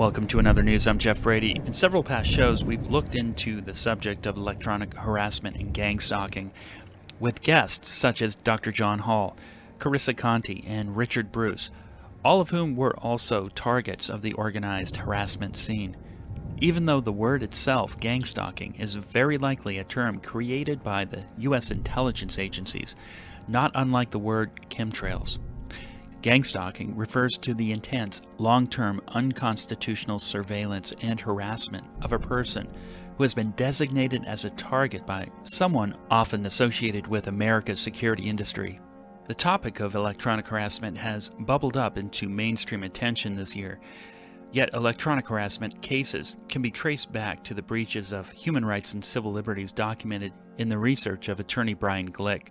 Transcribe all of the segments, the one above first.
Welcome to another news. I'm Jeff Brady. In several past shows, we've looked into the subject of electronic harassment and gang stalking with guests such as Dr. John Hall, Carissa Conti, and Richard Bruce, all of whom were also targets of the organized harassment scene. Even though the word itself, gang stalking, is very likely a term created by the U.S. intelligence agencies, not unlike the word chemtrails. Gangstalking refers to the intense, long-term, unconstitutional surveillance and harassment of a person who has been designated as a target by someone often associated with America's security industry. The topic of electronic harassment has bubbled up into mainstream attention this year, yet electronic harassment cases can be traced back to the breaches of human rights and civil liberties documented in the research of attorney Brian Glick,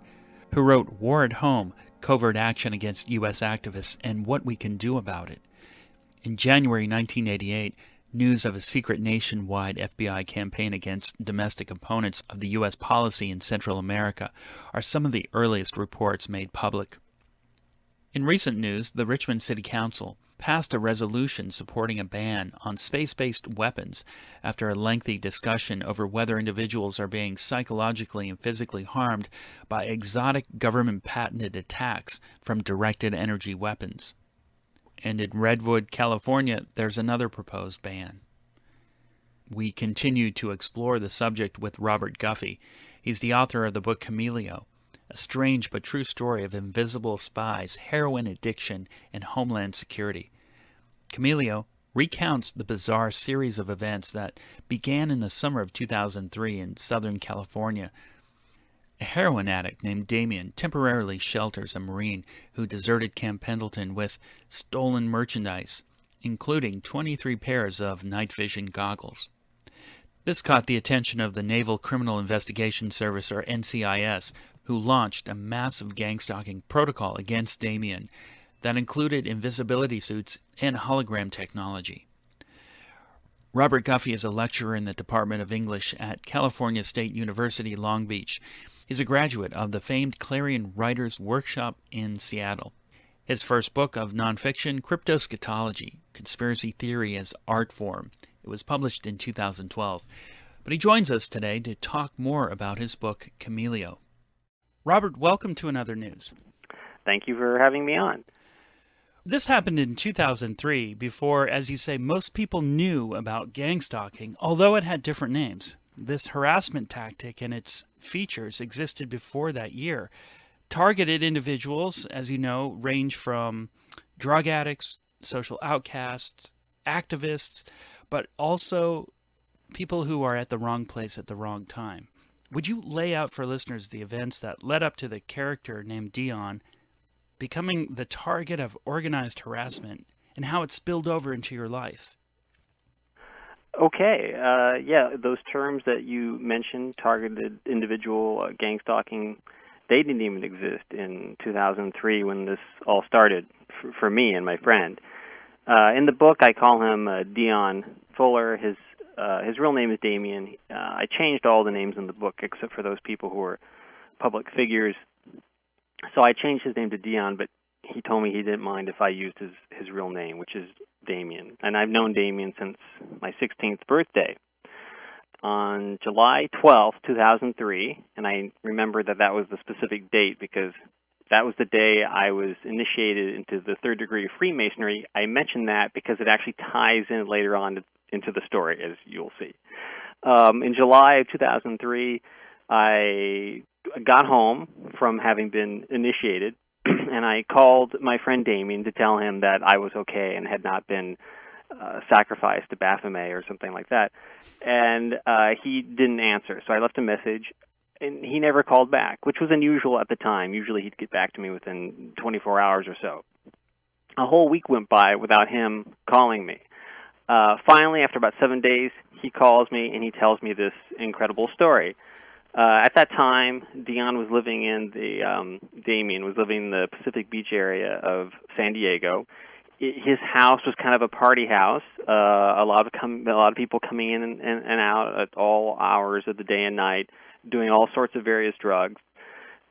who wrote War at Home, Covert Action Against U.S. Activists and What We Can Do About It. In January 1988, news of a secret nationwide FBI campaign against domestic opponents of the U.S. policy in Central America are some of the earliest reports made public. In recent news, the Richmond City Council passed a resolution supporting a ban on space-based weapons after a lengthy discussion over whether individuals are being psychologically and physically harmed by exotic government-patented attacks from directed energy weapons. And in Redwood, California, there's another proposed ban. We continue to explore the subject with Robert Guffey. He's the author of the book Camilio, a strange but true story of invisible spies, heroin addiction, and homeland security. Camilio recounts the bizarre series of events that began in the summer of 2003 in Southern California. A heroin addict named Damien temporarily shelters a Marine who deserted Camp Pendleton with stolen merchandise, including 23 pairs of night vision goggles. This caught the attention of the Naval Criminal Investigation Service, or NCIS, who launched a massive gang-stalking protocol against Damien that included invisibility suits and hologram technology. Robert Guffey is a lecturer in the Department of English at California State University, Long Beach. He's a graduate of the famed Clarion Writers Workshop in Seattle. His first book of nonfiction, Cryptoschatology, Conspiracy Theory as Art Form, it was published in 2012. But he joins us today to talk more about his book, Camilio. Robert, welcome to Another News. Thank you for having me on. This happened in 2003, before, as you say, most people knew about gang stalking, although it had different names. This harassment tactic and its features existed before that year. Targeted individuals, as you know, range from drug addicts, social outcasts, activists, but also people who are at the wrong place at the wrong time. Would you lay out for listeners the events that led up to the character named Dion becoming the target of organized harassment and how it spilled over into your life? Okay. Those terms that you mentioned, targeted individual, gang stalking, they didn't even exist in 2003 when this all started for me and my friend. In the book, I call him Dion Fuller. His real name is Damien. I changed all the names in the book except for those people who were public figures. So I changed his name to Dion, but he told me he didn't mind if I used his real name, which is Damien. And I've known Damien since my 16th birthday. On July 12th, 2003, and I remember that was the specific date because that was the day I was initiated into the third degree of Freemasonry. I mention that because it actually ties in later on into the story, as you'll see. In July of 2003, I got home from having been initiated, and I called my friend Damien to tell him that I was okay and had not been sacrificed to Baphomet or something like that. And he didn't answer, so I left a message, and he never called back, which was unusual at the time. Usually he'd get back to me within 24 hours or so. A whole week went by without him calling me. Finally, after about 7 days, he calls me and he tells me this incredible story. At that time, Damien was living in the Pacific Beach area of San Diego. His house was kind of a party house. A lot of people coming in and out at all hours of the day and night, doing all sorts of various drugs.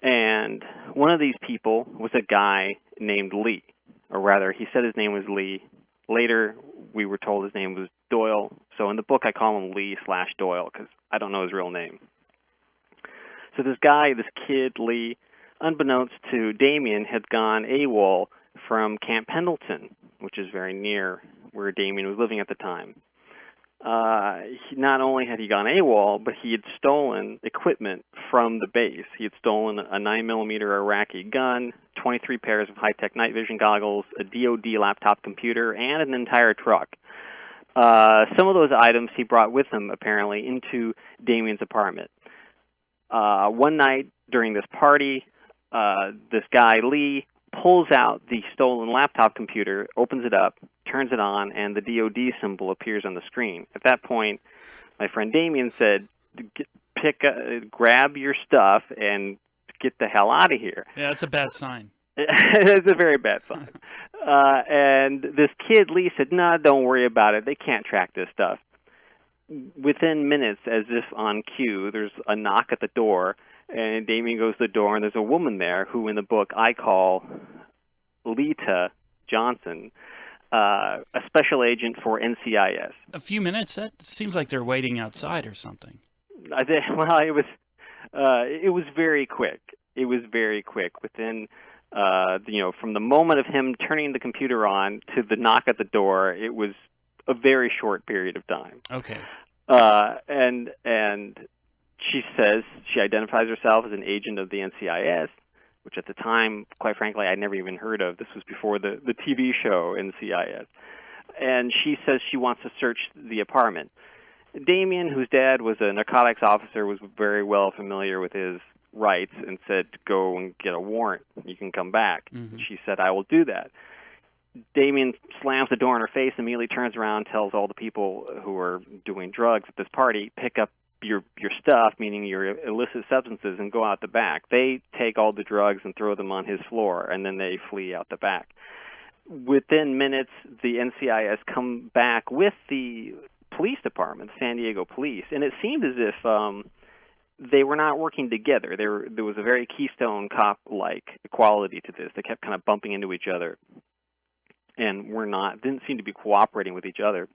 And one of these people was a guy named Lee, or rather, he said his name was Lee. Later, we were told his name was Doyle. So in the book, I call him Lee/Doyle because I don't know his real name. So this guy, this kid, Lee, unbeknownst to Damien, had gone AWOL from Camp Pendleton, which is very near where Damien was living at the time. Not only had he gone AWOL, but he had stolen equipment from the base. He had stolen a 9mm Iraqi gun, 23 pairs of high-tech night vision goggles, a DoD laptop computer, and an entire truck. Some of those items he brought with him, apparently, into Damien's apartment. One night during this party, this guy, Lee, pulls out the stolen laptop computer, opens it up, turns it on, and the DoD symbol appears on the screen. At that point, my friend Damien said, grab your stuff and get the hell out of here. Yeah, that's a bad sign. It's a very bad sign. And this kid, Lee, said, "No, don't worry about it. They can't track this stuff." Within minutes, as if on cue, there's a knock at the door, and Damien goes to the door, and there's a woman there who in the book I call Lita Johnson, a special agent for NCIS. A few minutes? That seems like they're waiting outside or something. Well, it was very quick. It was very quick. Within, from the moment of him turning the computer on to the knock at the door, it was a very short period of time. Okay. And she says she identifies herself as an agent of the NCIS, which at the time, quite frankly, I'd never even heard of. This was before the TV show NCIS. And she says she wants to search the apartment. Damien, whose dad was a narcotics officer, was very well familiar with his rights and said, go and get a warrant. You can come back. Mm-hmm. She said, I will do that. Damien slams the door in her face, immediately turns around, tells all the people who are doing drugs at this party, pick up your stuff, meaning your illicit substances, and go out the back. They take all the drugs and throw them on his floor, and then they flee out the back. Within minutes, the NCIS come back with the police department, the San Diego police, and it seemed as if they were not working together. There was a very Keystone Cop-like quality to this. They kept kind of bumping into each other and didn't seem to be cooperating with each other.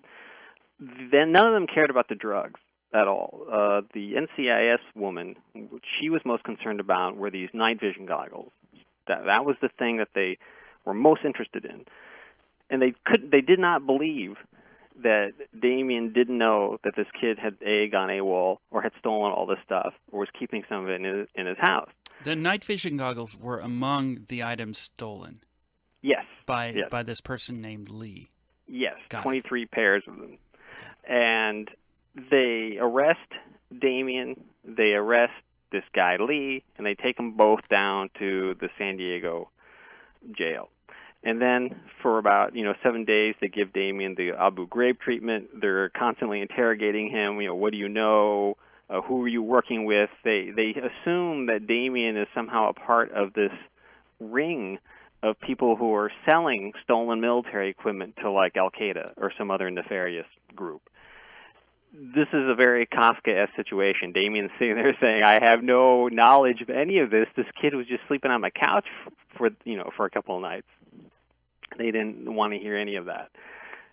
Then none of them cared about the drugs at all. The NCIS woman, what she was most concerned about were these night vision goggles. That was the thing that they were most interested in. And they did not believe that Damien didn't know that this kid had gone AWOL or had stolen all this stuff or was keeping some of it in his house. The night vision goggles were among the items stolen. Yes. By this person named Lee. Yes, Got 23 it. pairs of them. And they arrest Damien, they arrest this guy Lee, and they take them both down to the San Diego jail. And then for about 7 days, they give Damien the Abu Ghraib treatment. They're constantly interrogating him. What do you know? Who are you working with? They assume that Damien is somehow a part of this ring of people who are selling stolen military equipment to like Al-Qaeda or some other nefarious group. This is a very Kafkaesque situation. Damien's sitting there saying, I have no knowledge of any of this. This kid was just sleeping on my couch for a couple of nights. They didn't want to hear any of that.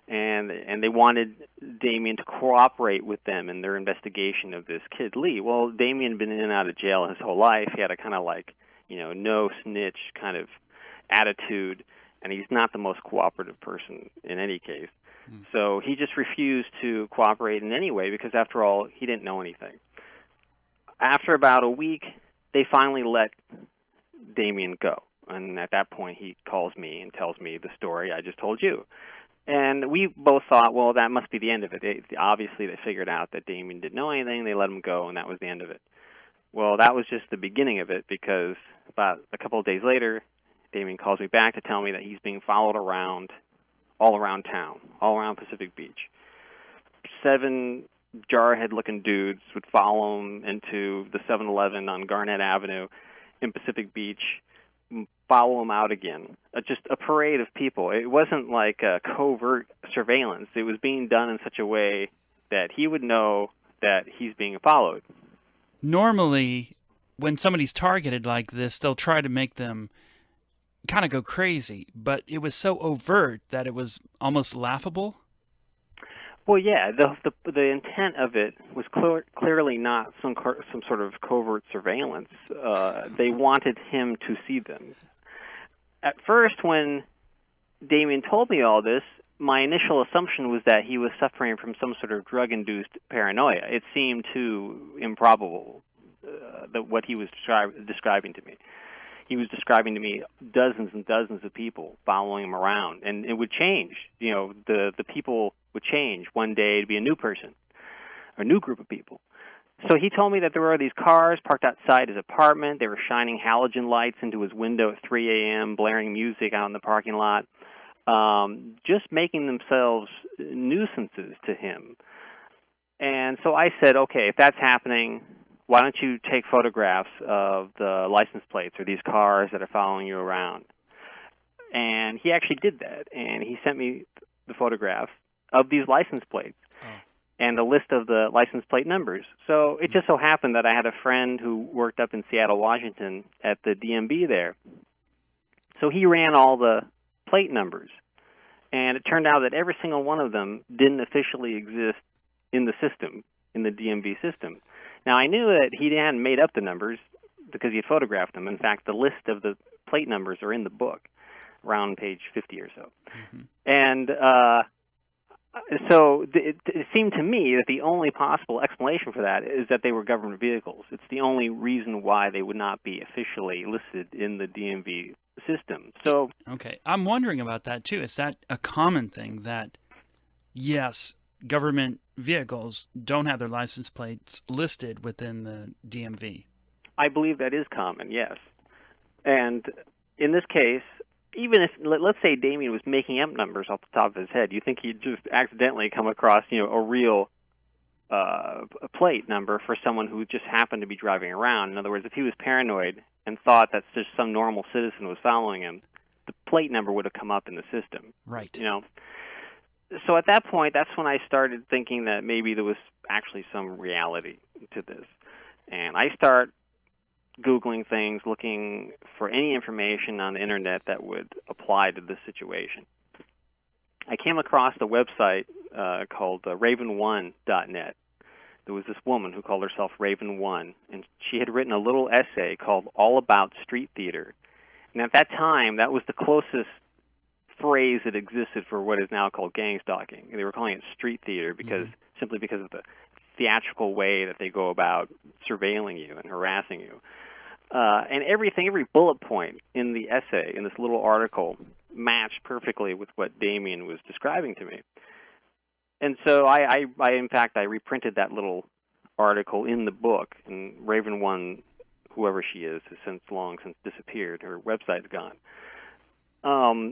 And they wanted Damien to cooperate with them in their investigation of this kid, Lee. Well, Damien had been in and out of jail his whole life. He had a kind of no snitch kind of attitude, and he's not the most cooperative person in any case. So he just refused to cooperate in any way because, after all, he didn't know anything. After about a week, they finally let Damien go. And at that point, he calls me and tells me the story I just told you. And we both thought, well, that must be the end of it. Obviously, they figured out that Damien didn't know anything. They let him go, and that was the end of it. Well, that was just the beginning of it because about a couple of days later, Damien calls me back to tell me that he's being followed around, all around town, all around Pacific Beach. 7 jarhead-looking dudes would follow him into the 7-Eleven on Garnett Avenue in Pacific Beach, follow him out again. Just a parade of people. It wasn't like a covert surveillance. It was being done in such a way that he would know that he's being followed. Normally, when somebody's targeted like this, they'll try to make them kind of go crazy, but it was so overt that it was almost laughable. Well, yeah, the intent of it was clearly not some sort of covert surveillance. They wanted him to see them. At first, when Damien told me all this, my initial assumption was that he was suffering from some sort of drug-induced paranoia. It seemed too improbable that what he was describing to me. He was describing to me dozens and dozens of people following him around, and it would change. The people would change. One day it'd be a new person, a new group of people. So he told me that there were these cars parked outside his apartment. They were shining halogen lights into his window at 3 a.m., blaring music out in the parking lot, just making themselves nuisances to him. And so I said, okay, if that's happening, why don't you take photographs of the license plates or these cars that are following you around? And he actually did that, and he sent me the photographs of these license plates and a list of the license plate numbers. So it just so happened that I had a friend who worked up in Seattle, Washington at the DMV there. So he ran all the plate numbers, and it turned out that every single one of them didn't officially exist in the system, in the DMV system. Now, I knew that he hadn't made up the numbers because he had photographed them. In fact, the list of the plate numbers are in the book, around page 50 or so. Mm-hmm. And so it seemed to me that the only possible explanation for that is that they were government vehicles. It's the only reason why they would not be officially listed in the DMV system. So, okay, I'm wondering about that too. Is that a common thing that, yes, government vehicles don't have their license plates listed within the DMV? I believe that is common, yes. And in this case, even if, let's say Damien was making up numbers off the top of his head, you think he'd just accidentally come across, a real plate number for someone who just happened to be driving around. In other words, if he was paranoid and thought that just some normal citizen was following him, the plate number would have come up in the system. Right. So at that point, that's when I started thinking that maybe there was actually some reality to this. And I start Googling things, looking for any information on the internet that would apply to this situation. I came across a website called raven1.net. There was this woman who called herself Raven One, and she had written a little essay called All About Street Theater. And at that time, that was the closest phrase that existed for what is now called gangstalking. They were calling it street theater simply because of the theatrical way that they go about surveilling you and harassing you. And every bullet point in the essay, in this little article, matched perfectly with what Damien was describing to me. And so I in fact, I reprinted that little article in the book, and Raven One, whoever she is, has long since disappeared. Her website's gone.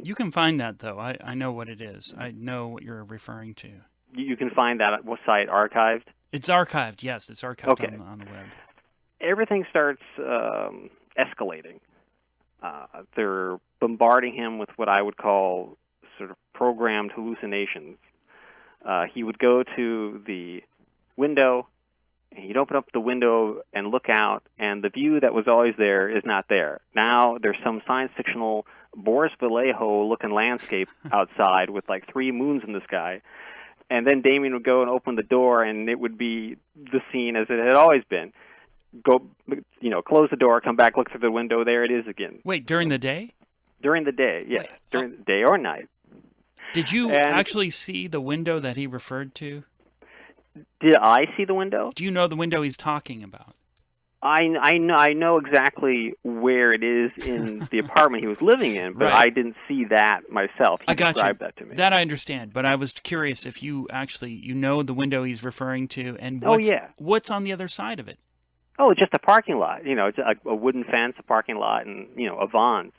You can find that, though. I know what it is. I know what you're referring to. You can find that site archived? It's archived, yes. It's archived on the web. Everything starts escalating. They're bombarding him with what I would call sort of programmed hallucinations. He would go to the window, and he'd open up the window and look out, and the view that was always there is not there. Now there's some science fictional Boris Vallejo-looking landscape outside with like 3 moons in the sky. And then Damien would go and open the door, and it would be the scene as it had always been. Go, close the door, come back, look through the window, there it is again. Wait, during the day? During the day, yes. During the day or night. Did you actually see the window that he referred to? Did I see the window? Do you know the window he's talking about? I know exactly where it is in the apartment he was living in, but I didn't see that myself. He described that to me. That I understand, but I was curious if you actually the window he's referring to, and what's on the other side of it? Oh, just a parking lot. It's a wooden fence, a parking lot, and a Vons.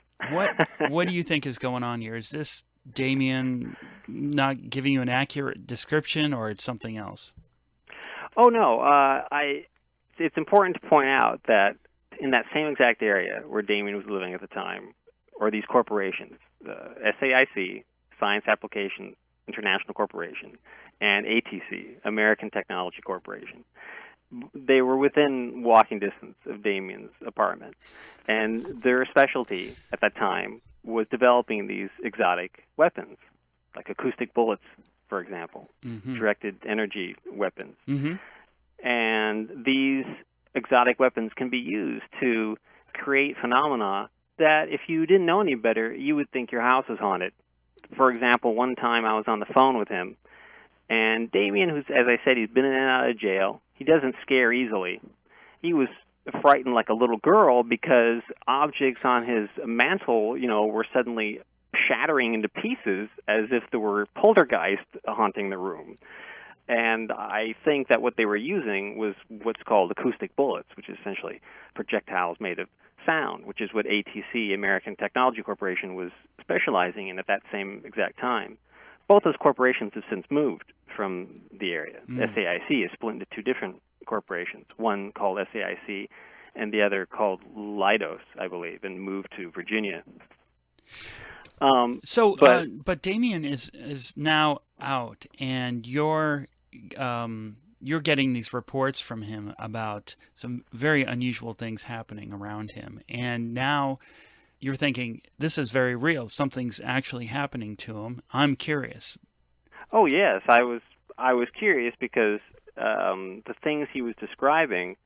What do you think is going on here? Is this Damien not giving you an accurate description, or it's something else? Oh no, it's important to point out that in that same exact area where Damien was living at the time, or these corporations, SAIC, Science Application International Corporation, and ATC, American Technology Corporation, they were within walking distance of Damien's apartment. And their specialty at that time was developing these exotic weapons, like acoustic bullets, for example, Mm-hmm. directed energy weapons. Mm-hmm. And these exotic weapons can be used to create phenomena that, if you didn't know any better, you would think your house was haunted. For example, one time I was on the phone with him, and Damien, who's, as I said, he's been in and out of jail. He doesn't scare easily. He was frightened like a little girl because objects on his mantle, were suddenly shattering into pieces as if there were poltergeist haunting the room. And I think that what they were using was what's called acoustic bullets, which is essentially projectiles made of sound, which is what ATC, American Technology Corporation, was specializing in at that same exact time. Both those corporations have since moved from the area. SAIC is split into two different corporations, one called SAIC and the other called Leidos, I believe, and moved to Virginia. But Damien is now out, and you're getting these reports from him about some very unusual things happening around him, and now you're thinking, this is very real. Something's actually happening to him. I'm curious. Oh yes, I was curious because the things he was describing,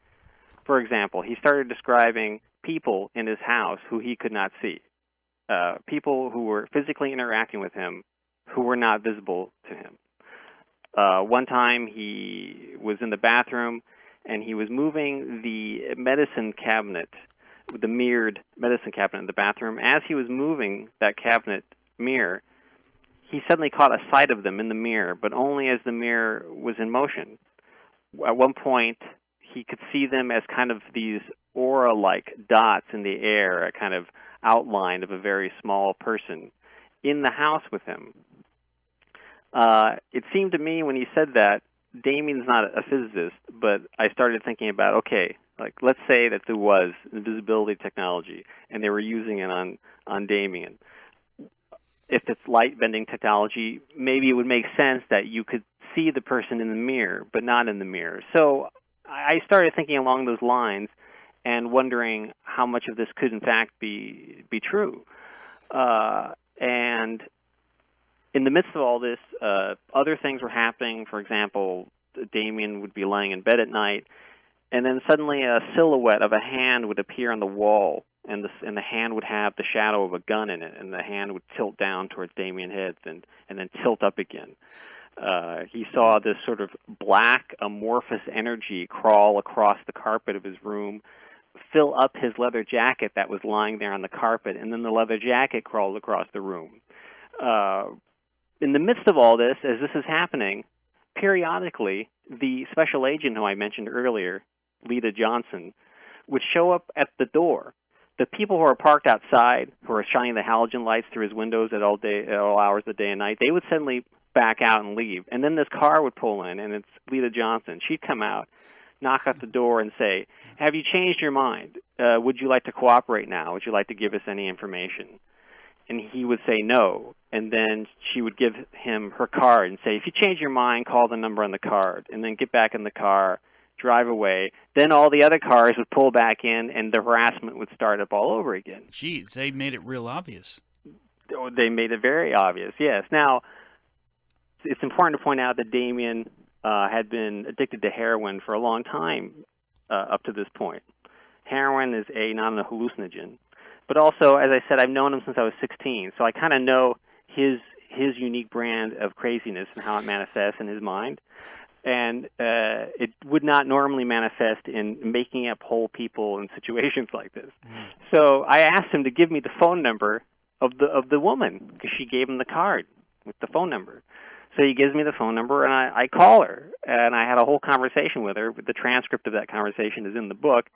for example, he started describing people in his house who he could not see. People who were physically interacting with him who were not visible to him. One time he was in the bathroom and he was moving the medicine cabinet, the mirrored medicine cabinet in the bathroom. As he was moving that cabinet mirror, he suddenly caught a sight of them in the mirror, but only as the mirror was in motion. At one point, he could see them as kind of these aura-like dots in the air, a kind of outline of a very small person in the house with him. It seemed to me when he said that, Damien's not a physicist, but I started thinking about, okay, like let's say that there was invisibility technology and they were using it on Damien. If it's light-bending technology, maybe it would make sense that you could see the person in the mirror, but not in the mirror. So I started thinking along those lines and wondering how much of this could in fact be true. And in the midst of all this, other things were happening. For example, Damien would be laying in bed at night, and then suddenly a silhouette of a hand would appear on the wall, and the hand would have the shadow of a gun in it, and the hand would tilt down towards Damien's head and then tilt up again. He saw this sort of black amorphous energy crawl across the carpet of his room, fill up his leather jacket that was lying there on the carpet, and then the leather jacket crawled across the room. In the midst of all this, as this is happening, periodically, the special agent who I mentioned earlier, Lita Johnson, would show up at the door. The people who are parked outside, who are shining the halogen lights through his windows at all hours of the day and night, they would suddenly back out and leave. And then this car would pull in, and it's Lita Johnson. She'd come out, knock at the door, and say, "Have you changed your mind? Would you like to cooperate now? Would you like to give us any information?" And he would say no. And then she would give him her card and say, "If you change your mind, call the number on the card." And then get back in the car, drive away. Then all the other cars would pull back in, and the harassment would start up all over again. Geez, they made it real obvious. They made it very obvious, yes. Now, it's important to point out that Damien had been addicted to heroin for a long time up to this point. Heroin is not a hallucinogen. But also, as I said, I've known him since I was 16, so I kind of know his unique brand of craziness and how it manifests in his mind. And it would not normally manifest in making up whole people in situations like this. So I asked him to give me the phone number of the woman, because she gave him the card with the phone number. So he gives me the phone number, and I call her, and I had a whole conversation with her. The transcript of that conversation is in the book.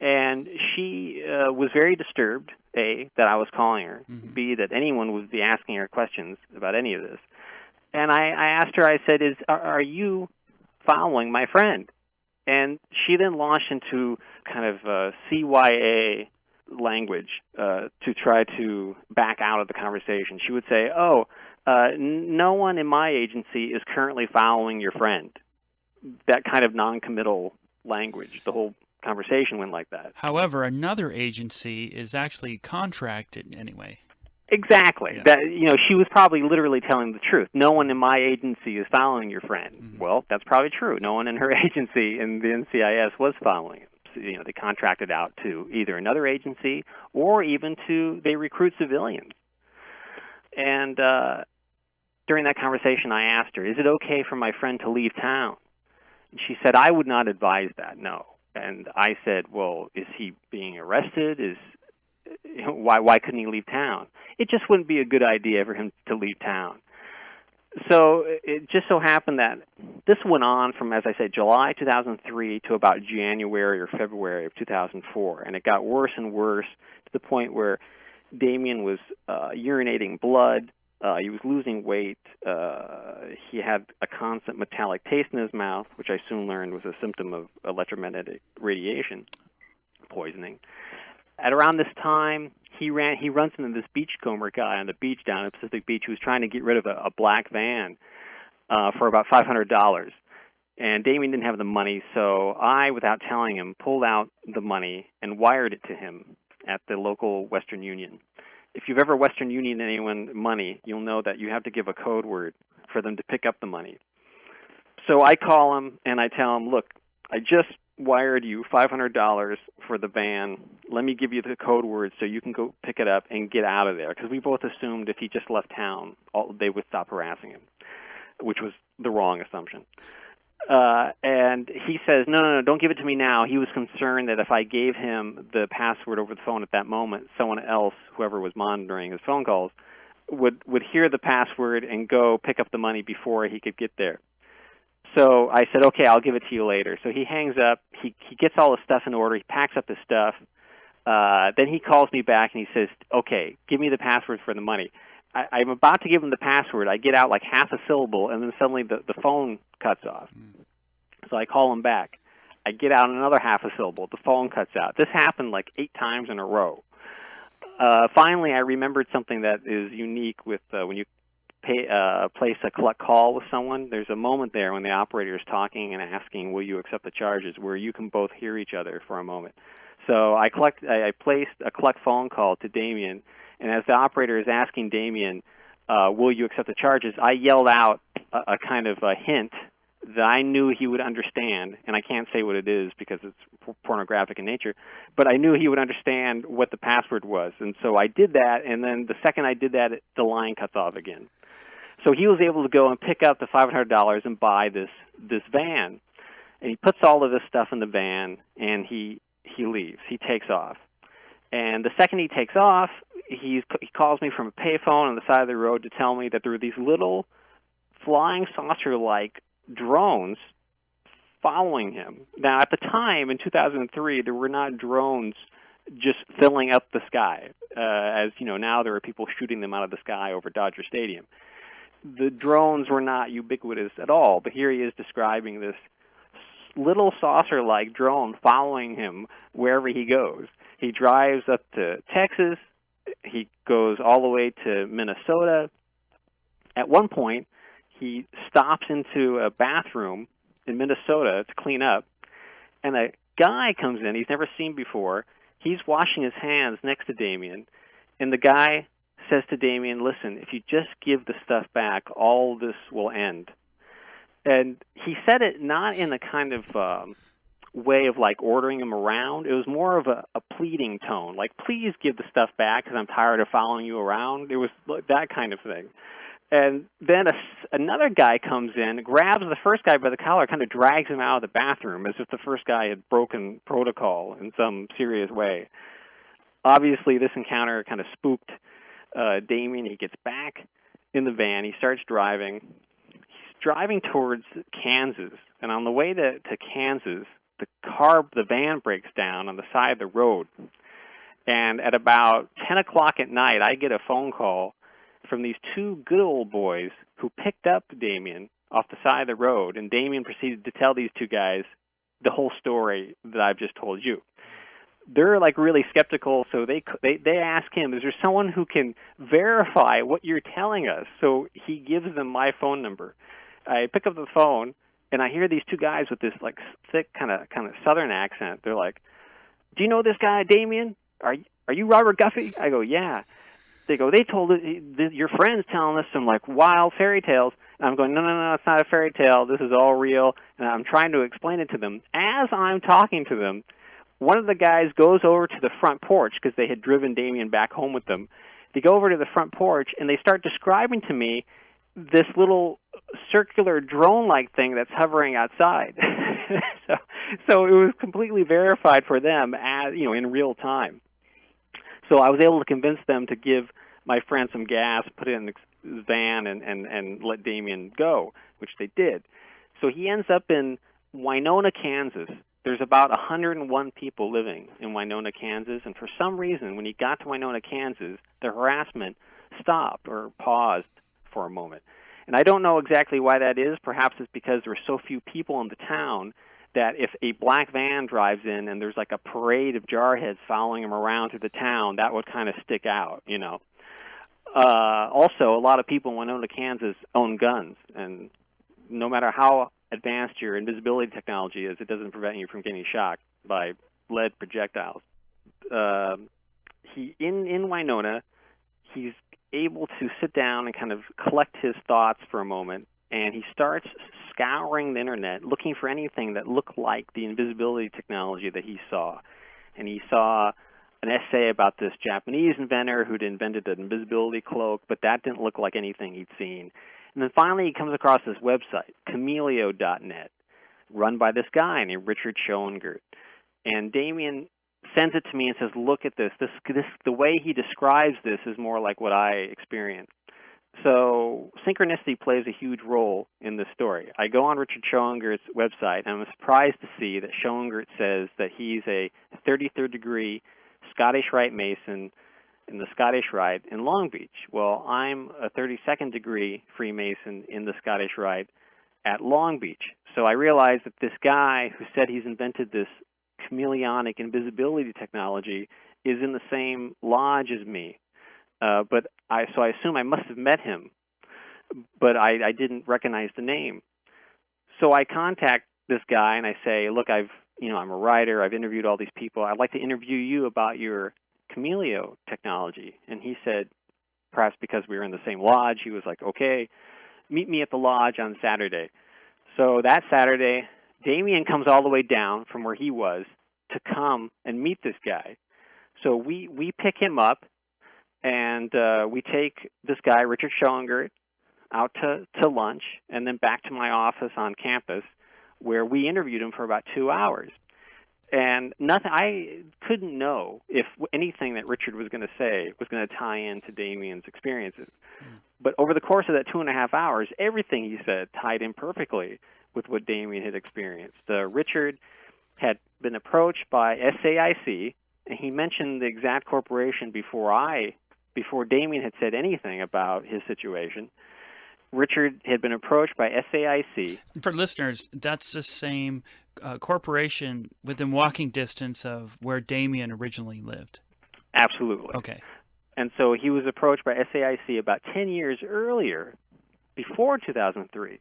And she was very disturbed, A, that I was calling her, B, that anyone would be asking her questions about any of this. And I asked her, I said, are you following my friend? And she then launched into kind of CYA language to try to back out of the conversation. She would say, no one in my agency is currently following your friend. That kind of non-committal language, the whole conversation went like that. However, another agency is actually contracted anyway. Exactly. Yeah. That she was probably literally telling the truth. No one in my agency is following your friend. Mm-hmm. Well, that's probably true. No one in her agency in the NCIS was following him. So, they contracted out to either another agency or even they recruit civilians. And during that conversation, I asked her, "Is it okay for my friend to leave town?" And she said, "I would not advise that. No." And I said, "Well, is he being arrested? Why couldn't he leave town?" It just wouldn't be a good idea for him to leave town. So it just so happened that this went on from, as I said, July 2003 to about January or February of 2004, and it got worse and worse to the point where Damien was urinating blood. He was losing weight. He had a constant metallic taste in his mouth, which I soon learned was a symptom of electromagnetic radiation poisoning. At around this time, he runs into this beachcomber guy on the beach down at Pacific Beach who was trying to get rid of a black van for about $500. And Damien didn't have the money, so I, without telling him, pulled out the money and wired it to him at the local Western Union. If you've ever Western Union anyone money, you'll know that you have to give a code word for them to pick up the money. So I call him and I tell him, "Look, I just wired you $500 for the van. Let me give you the code word so you can go pick it up and get out of there." Because we both assumed if he just left town, they would stop harassing him, which was the wrong assumption. And he says, no, don't give it to me now. He was concerned that if I gave him the password over the phone at that moment, someone else, whoever was monitoring his phone calls, would hear the password and go pick up the money before he could get there. So I said, "Okay, I'll give it to you later." So he hangs up. He gets all his stuff in order. He packs up his stuff. Then he calls me back and he says, "Okay, give me the password for the money." I'm about to give him the password. I get out like half a syllable, and then suddenly the phone cuts off. So I call him back. I get out another half a syllable. The phone cuts out. This happened like 8 times in a row. Finally, I remembered something that is unique with when you place a collect call with someone. There's a moment there when the operator is talking and asking, "Will you accept the charges?" where you can both hear each other for a moment. So I placed a collect phone call to Damien, and as the operator is asking Damien, "Will you accept the charges?" I yelled out a kind of a hint that I knew he would understand, and I can't say what it is because it's pornographic in nature, but I knew he would understand what the password was. And so I did that, and then the second I did that, the line cuts off again. So he was able to go and pick up the $500 and buy this van. And he puts all of this stuff in the van, and he leaves. He takes off. And the second he takes off, he calls me from a payphone on the side of the road to tell me that there were these little flying saucer-like drones following him. Now, at the time, in 2003, there were not drones just filling up the sky. As you know, now there are people shooting them out of the sky over Dodger Stadium. The drones were not ubiquitous at all, but here he is describing this little saucer-like drone following him wherever he goes. He drives up to Texas. He goes all the way to Minnesota. At one point, he stops into a bathroom in Minnesota to clean up, and a guy comes in he's never seen before. He's washing his hands next to Damien, and the guy says to Damien, "Listen, if you just give the stuff back, all this will end." And he said it not in a kind of way of like ordering him around. It was more of a pleading tone, like, "Please give the stuff back because I'm tired of following you around." It was that kind of thing. And then another guy comes in, grabs the first guy by the collar, kind of drags him out of the bathroom as if the first guy had broken protocol in some serious way. Obviously, this encounter kind of spooked Damien. He gets back in the van. He starts driving. He's driving towards Kansas. And on the way to Kansas, the van breaks down on the side of the road. And at about 10 o'clock at night, I get a phone call from these 2 good old boys who picked up Damien off the side of the road, and Damien proceeded to tell these 2 guys the whole story that I've just told you. They're like really skeptical, so they ask him, "Is there someone who can verify what you're telling us?" So he gives them my phone number. I pick up the phone, and I hear these 2 guys with this like thick kind of southern accent. They're like, "Do you know this guy, Damien? Are you Robert Guffey?" I go, "Yeah." they go, they told your friend's telling us some like wild fairy tales. And I'm going, no, it's not a fairy tale. This is all real. And I'm trying to explain it to them. As I'm talking to them, one of the guys goes over to the front porch because they had driven Damien back home with them. They go over to the front porch and they start describing to me this little circular drone-like thing that's hovering outside. so it was completely verified for them as in real time. So I was able to convince them to give my friend some gas, put it in the van, and let Damien go, which they did. So he ends up in Winona, Kansas. There's about 101 people living in Winona, Kansas, and for some reason, when he got to Winona, Kansas, the harassment stopped or paused for a moment. And I don't know exactly why that is. Perhaps it's because there are so few people in the town that if a black van drives in and there's like a parade of jarheads following him around through the town, that would kind of stick out, Also, a lot of people in Winona, Kansas own guns, and no matter how advanced your invisibility technology is, it doesn't prevent you from getting shocked by lead projectiles. In Winona, he's able to sit down and kind of collect his thoughts for a moment, and he starts scouring the internet looking for anything that looked like the invisibility technology that he saw. And he saw an essay about this Japanese inventor who'd invented an invisibility cloak, but that didn't look like anything he'd seen. And then finally he comes across this website, Camelio.net, run by this guy named Richard Schoengert. And Damien sends it to me and says, look at this. The way he describes this is more like what I experienced. So synchronicity plays a huge role in this story. I go on Richard Schoengert's website, and I'm surprised to see that Schoengert says that he's a 33rd degree Scottish Rite Mason in the Scottish Rite in Long Beach. Well, I'm a 32nd degree Freemason in the Scottish Rite at Long Beach. So I realized that this guy who said he's invented this chameleonic invisibility technology is in the same lodge as me. So I assume I must have met him, but I didn't recognize the name. So I contact this guy and I say, look, I'm a writer. I've interviewed all these people. I'd like to interview you about your Camelio technology. And he said, perhaps because we were in the same lodge, he was like, okay, meet me at the lodge on Saturday. So that Saturday, Damien comes all the way down from where he was to come and meet this guy. So we pick him up, and we take this guy, Richard Schoengert, out to lunch, and then back to my office on campus, where we interviewed him for about 2 hours. And I couldn't know if anything that Richard was going to say was going to tie into Damien's experiences. But over the course of that 2.5 hours, everything he said tied in perfectly with what Damien had experienced. Richard had been approached by SAIC, and he mentioned the exact corporation before Damien had said anything about his situation. Richard had been approached by SAIC. For listeners, that's the same corporation within walking distance of where Damien originally lived. Absolutely. Okay. And so he was approached by SAIC about 10 years earlier, before 2003.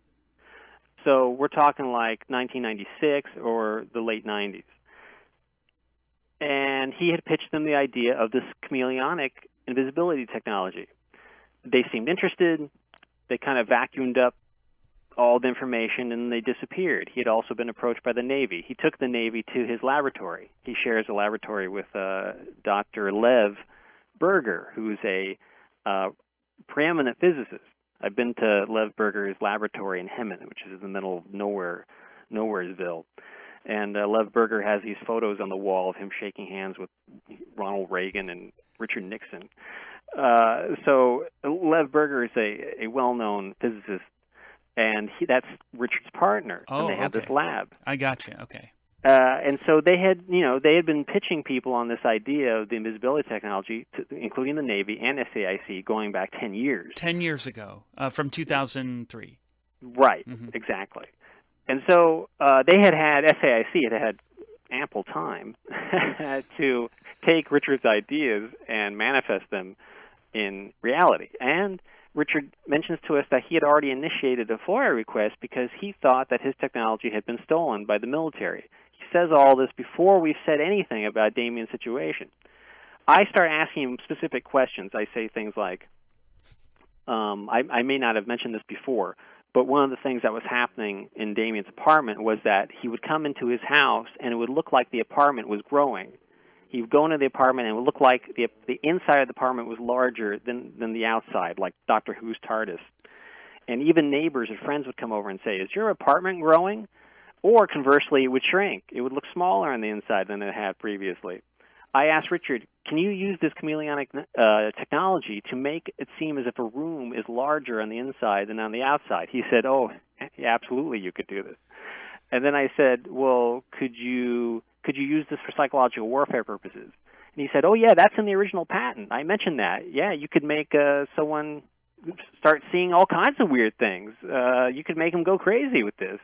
So we're talking like 1996 or the late 90s. And he had pitched them the idea of this chameleonic invisibility technology. They seemed interested. They kind of vacuumed up all the information and they disappeared. He had also been approached by the Navy. He took the Navy to his laboratory. He shares a laboratory with Dr. Lev Berger, who's a preeminent physicist. I've been to Lev Berger's laboratory in Hemet, which is in the middle of Nowheresville. And Lev Berger has these photos on the wall of him shaking hands with Ronald Reagan and Richard Nixon. So Lev Berger is a well-known physicist, and that's Richard's partner. Oh, and they have this lab. I got you. Okay. And so they had been pitching people on this idea of the invisibility technology, including the Navy and SAIC, going back 10 years. 10 years ago, from 2003. Right, exactly. And so SAIC had ample time to take Richard's ideas and manifest them in reality. And Richard mentions to us that he had already initiated a FOIA request because he thought that his technology had been stolen by the military. He says all this before we've said anything about Damien's situation. I start asking him specific questions. I say things like, I may not have mentioned this before, but one of the things that was happening in Damien's apartment was that he would come into his house and it would look like the apartment was growing. He would go into the apartment and it would look like the inside of the apartment was larger than the outside, like Doctor Who's TARDIS. And even neighbors or friends would come over and say, "Is your apartment growing?" Or conversely, it would shrink. It would look smaller on the inside than it had previously. I asked Richard, can you use this chameleonic technology to make it seem as if a room is larger on the inside than on the outside? He said, "Oh, yeah, absolutely, you could do this." And then I said, "Well, could you use this for psychological warfare purposes?" And he said, "Oh, yeah, that's in the original patent. I mentioned that. Yeah, you could make someone start seeing all kinds of weird things. You could make them go crazy with this."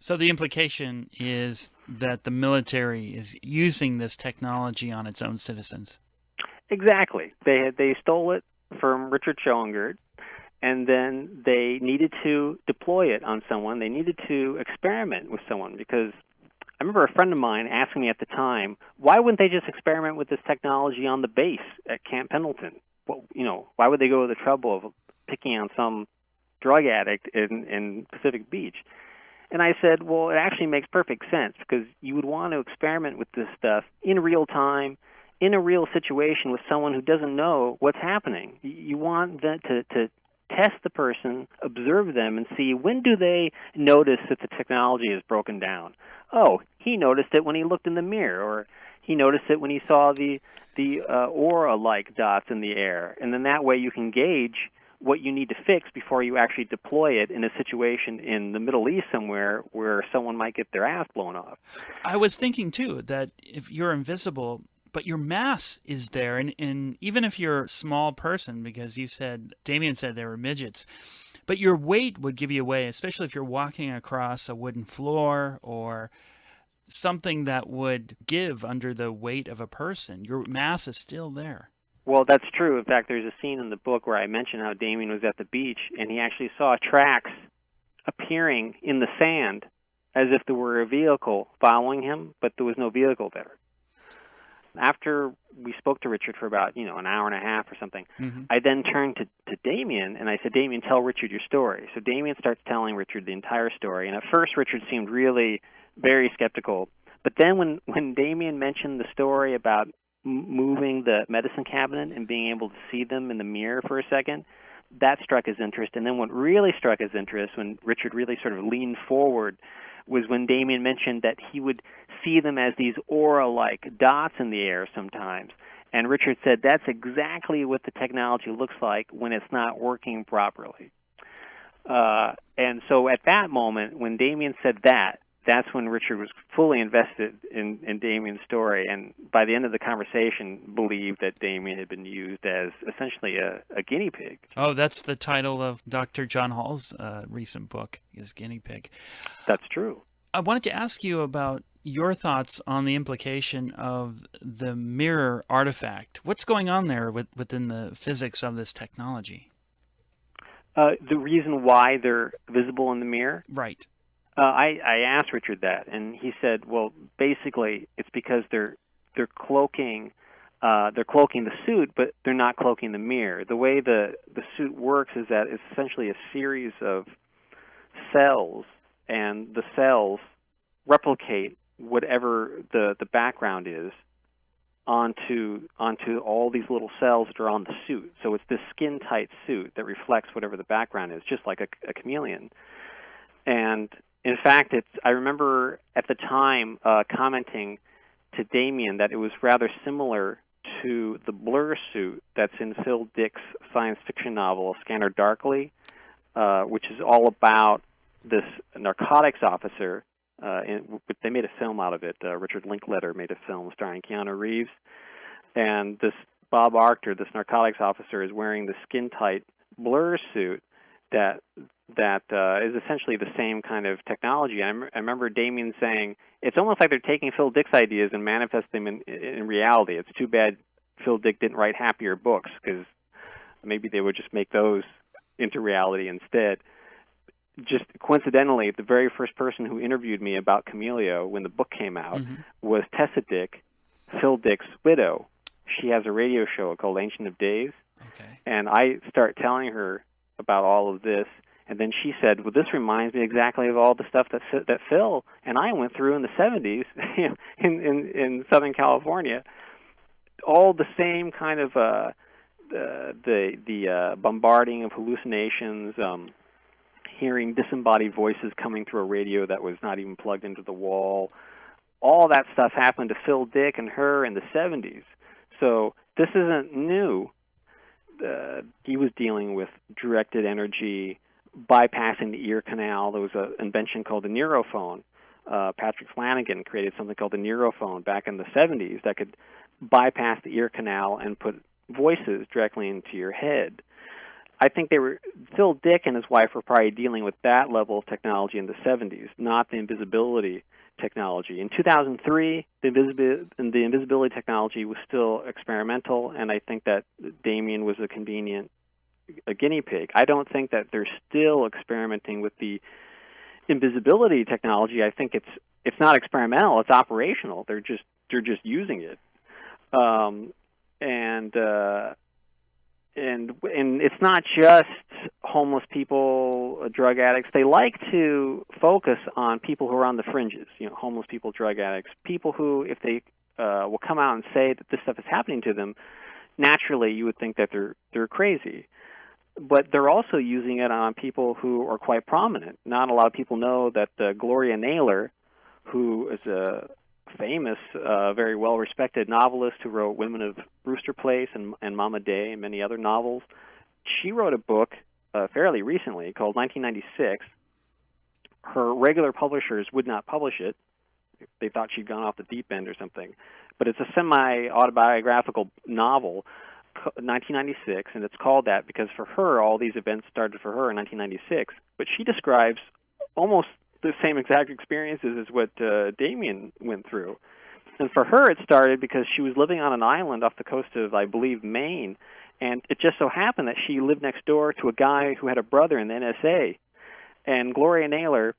So the implication is that the military is using this technology on its own citizens. Exactly. They stole it from Richard Schoengert, and then they needed to deploy it on someone. They needed to experiment with someone, because I remember a friend of mine asking me at the time, why wouldn't they just experiment with this technology on the base at Camp Pendleton? Well, why would they go to the trouble of picking on some drug addict in Pacific Beach? And I said, well, it actually makes perfect sense, because you would want to experiment with this stuff in real time, in a real situation with someone who doesn't know what's happening. You want them to test the person, observe them, and see, when do they notice that the technology is broken down? Oh, he noticed it when he looked in the mirror, or he noticed it when he saw the aura-like dots in the air. And then that way you can gauge what you need to fix before you actually deploy it in a situation in the Middle East somewhere where someone might get their ass blown off. I was thinking, too, that if you're invisible, but your mass is there, and even if you're a small person, because Damien said they were midgets, but your weight would give you away, especially if you're walking across a wooden floor or something that would give under the weight of a person. Your mass is still there. Well, that's true. In fact, there's a scene in the book where I mention how Damien was at the beach, and he actually saw tracks appearing in the sand as if there were a vehicle following him, but there was no vehicle there. After we spoke to Richard for about, an hour and a half or something, I then turned to Damien, and I said, "Damien, tell Richard your story." So Damien starts telling Richard the entire story, and at first Richard seemed really very skeptical. But then when Damien mentioned the story about moving the medicine cabinet and being able to see them in the mirror for a second, that struck his interest. And then what really struck his interest, when Richard really sort of leaned forward, was when Damien mentioned that he would see them as these aura-like dots in the air sometimes. And Richard said that's exactly what the technology looks like when it's not working properly. And so at that moment, when Damien said that, that's when Richard was fully invested in Damien's story, and by the end of the conversation, believed that Damien had been used as essentially a guinea pig. Oh, that's the title of Dr. John Hall's recent book, is Guinea Pig. That's true. I wanted to ask you about your thoughts on the implication of the mirror artifact. What's going on there within the physics of this technology? The reason why they're visible in the mirror? Right. I asked Richard that, and he said, well, basically it's because they're cloaking the suit, but they're not cloaking the mirror. The way the suit works is that it's essentially a series of cells, and the cells replicate whatever the background is onto all these little cells that are on the suit. So it's this skin-tight suit that reflects whatever the background is, just like a chameleon. And in fact, I remember at the time commenting to Damien that it was rather similar to the blur suit that's in Phil Dick's science fiction novel, Scanner Darkly, which is all about this narcotics officer. They made a film out of it. Richard Linklater made a film starring Keanu Reeves. And this Bob Arctor, this narcotics officer, is wearing the skin-tight blur suit that is essentially the same kind of technology. I remember Damien saying, it's almost like they're taking Phil Dick's ideas and manifesting them in reality. It's too bad Phil Dick didn't write happier books, because maybe they would just make those into reality instead. Just coincidentally, the very first person who interviewed me about Camellia when the book came out was Tessa Dick, Phil Dick's widow. she has a radio show called Ancient of Days. Okay. And I start telling her about all of this, and then she said, well, this reminds me exactly of all the stuff that Phil and I went through in the 70s in Southern California. All the same kind of the bombarding of hallucinations, hearing disembodied voices coming through a radio that was not even plugged into the wall. All that stuff happened to Phil Dick and her in the 70s. So this isn't new. He was dealing with directed energy, bypassing the ear canal. There was an invention called the neurophone. Patrick Flanagan created something called the neurophone back in the 70s that could bypass the ear canal and put voices directly into your head. I think Phil Dick and his wife were probably dealing with that level of technology in the 70s, not the invisibility technology. In 2003, the invisibility technology was still experimental, and I think that Damien was a guinea pig. I don't think that they're still experimenting with the invisibility technology. I think it's not experimental; it's operational. They're just using it, and it's not just homeless people, drug addicts. They like to focus on people who are on the fringes. Homeless people, drug addicts, people who, if they will come out and say that this stuff is happening to them, naturally you would think that they're crazy. But they're also using it on people who are quite prominent. Not a lot of people know that Gloria Naylor, who is a famous, very well-respected novelist who wrote Women of Brewster Place and Mama Day and many other novels, she wrote a book fairly recently called 1996. Her regular publishers would not publish it. They thought she'd gone off the deep end or something. But it's a semi-autobiographical novel, 1996, and it's called that because for her, all these events started for her in 1996. But she describes almost the same exact experiences as what Damien went through. And for her, it started because she was living on an island off the coast of, I believe, Maine, and it just so happened that she lived next door to a guy who had a brother in the NSA. And Gloria Naylor,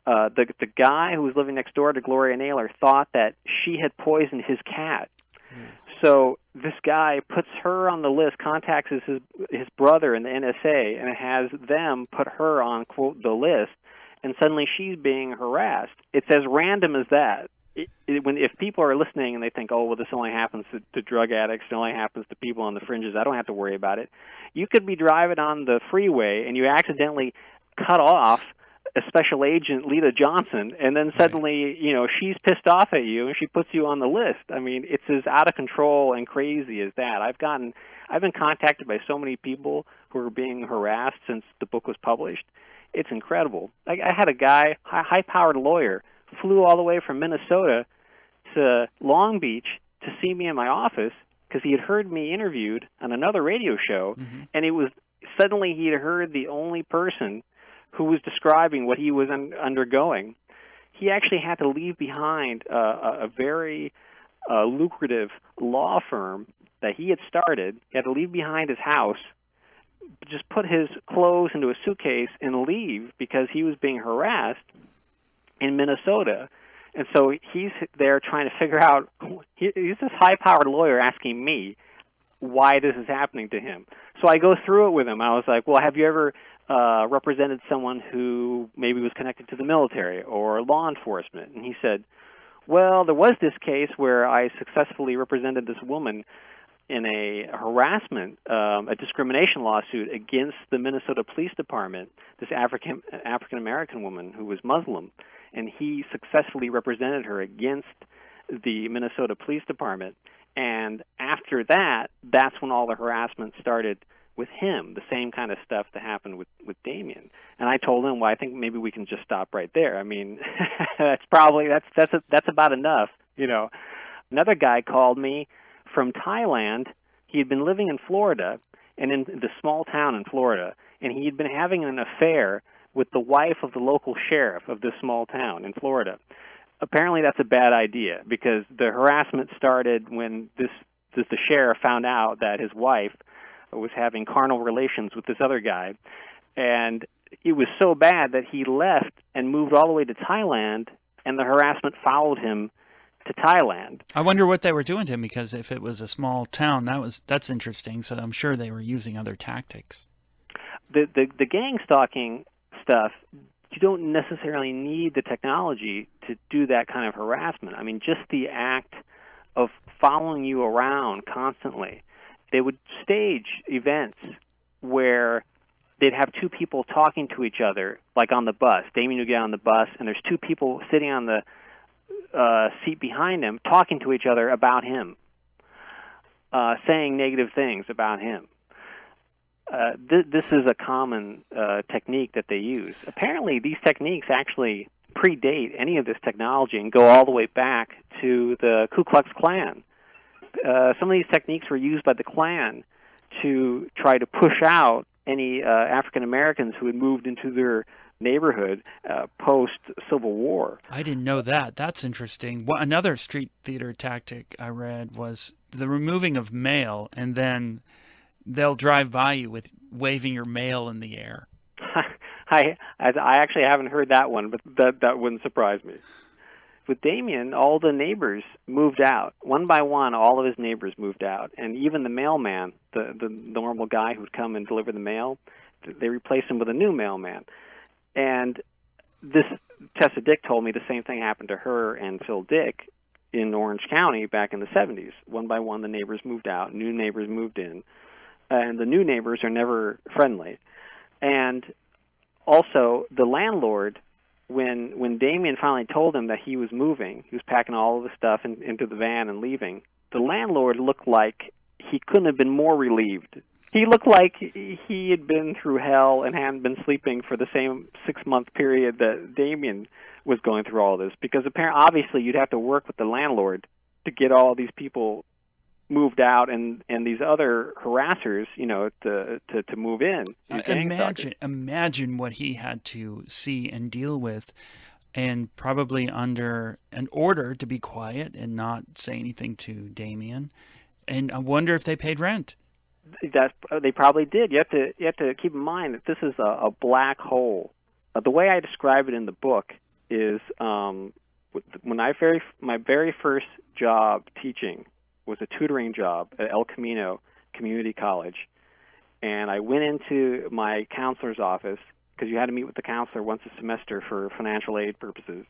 the guy who was living next door to Gloria Naylor, thought that she had poisoned his cat. So this guy puts her on the list, contacts his brother in the NSA, and has them put her on, quote, the list, and suddenly she's being harassed. It's as random as that. If people are listening and they think, oh, well, this only happens to drug addicts, it only happens to people on the fringes, I don't have to worry about it. You could be driving on the freeway and you accidentally cut off a special agent, Lita Johnson, and then suddenly, she's pissed off at you and she puts you on the list. I mean, it's as out of control and crazy as that. I've been contacted by so many people who are being harassed since the book was published. It's incredible. I had a guy, high-powered lawyer, flew all the way from Minnesota to Long Beach to see me in my office because he had heard me interviewed on another radio show, and it was suddenly he had heard the only person who was describing what he was undergoing. He actually had to leave behind a very lucrative law firm that he had started. He had to leave behind his house, just put his clothes into a suitcase and leave because he was being harassed in Minnesota. And so he's there trying to figure out, he's this high-powered lawyer asking me why this is happening to him. So I go through it with him. I was like, well, have you ever represented someone who maybe was connected to the military or law enforcement? And he said, well, there was this case where I successfully represented this woman in a harassment, a discrimination lawsuit against the Minnesota Police Department, this African-American woman who was Muslim, and he successfully represented her against the Minnesota Police Department. And after that, that's when all the harassment started with him, the same kind of stuff that happened with Damien. And I told him, well, I think maybe we can just stop right there. I mean, that's about enough, Another guy called me from Thailand. He had been living in Florida, and in the small town in Florida, and he had been having an affair with the wife of the local sheriff of this small town in Florida. Apparently that's a bad idea because the harassment started when the sheriff found out that his wife was having carnal relations with this other guy, and it was so bad that he left and moved all the way to Thailand, and the harassment followed him to Thailand. I wonder what they were doing to him, because if it was a small town, that's interesting. So I'm sure they were using other tactics. The gang stalking stuff, you don't necessarily need the technology to do that kind of harassment. I mean, just the act of following you around constantly. They would stage events where they'd have two people talking to each other, like on the bus. Damien would get on the bus, and there's two people sitting on the seat behind him talking to each other about him, saying negative things about him. This is a common technique that they use. Apparently, these techniques actually predate any of this technology and go all the way back to the Ku Klux Klan. Some of these techniques were used by the Klan to try to push out any African Americans who had moved into their neighborhood post-Civil War. I didn't know that. That's interesting. Another street theater tactic I read was the removing of mail, and then they'll drive by you with waving your mail in the air. I actually haven't heard that one, but that wouldn't surprise me. With Damien, all the neighbors moved out. One by one, all of his neighbors moved out. And even the mailman, the normal guy who'd come and deliver the mail, they replaced him with a new mailman. And this Tessa Dick told me the same thing happened to her and Phil Dick in Orange County back in the 70s. One by one, the neighbors moved out, new neighbors moved in. And the new neighbors are never friendly. And also, the landlord, when Damien finally told him that he was moving, he was packing all of the stuff into the van and leaving, the landlord looked like he couldn't have been more relieved. He looked like he had been through hell and hadn't been sleeping for the same 6-month period that Damien was going through all this, because apparently, obviously, you'd have to work with the landlord to get all these people moved out and these other harassers, to move in. Imagine what he had to see and deal with, and probably under an order to be quiet and not say anything to Damien. And I wonder if they paid rent. They probably did. You have to keep in mind that this is a black hole. The way I describe it in the book is when my very first job teaching was a tutoring job at El Camino Community College. And I went into my counselor's office, because you had to meet with the counselor once a semester for financial aid purposes.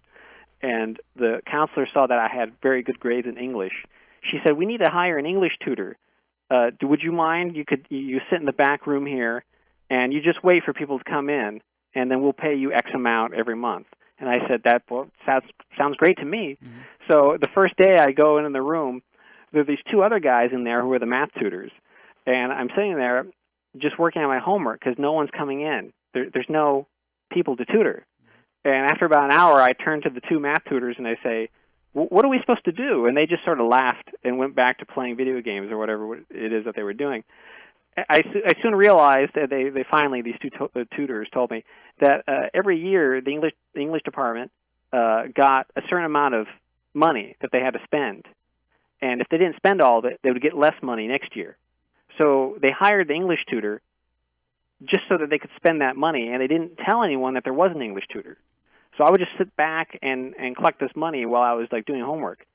And the counselor saw that I had very good grades in English. She said, "We need to hire an English tutor. Would you mind? You sit in the back room here, and you just wait for people to come in, and then we'll pay you X amount every month." And I said, "That sounds great to me." Mm-hmm. So the first day I go in the room, there are these two other guys in there who are the math tutors. And I'm sitting there just working on my homework because no one's coming in. There's no people to tutor. And after about an hour, I turn to the two math tutors and I say, "What are we supposed to do?" And they just sort of laughed and went back to playing video games or whatever it is that they were doing. I soon realized that they finally, these two tutors told me that every year the English department got a certain amount of money that they had to spend. And if they didn't spend all of it, they would get less money next year. So they hired the English tutor just so that they could spend that money, and they didn't tell anyone that there was an English tutor. So I would just sit back and collect this money while I was doing homework.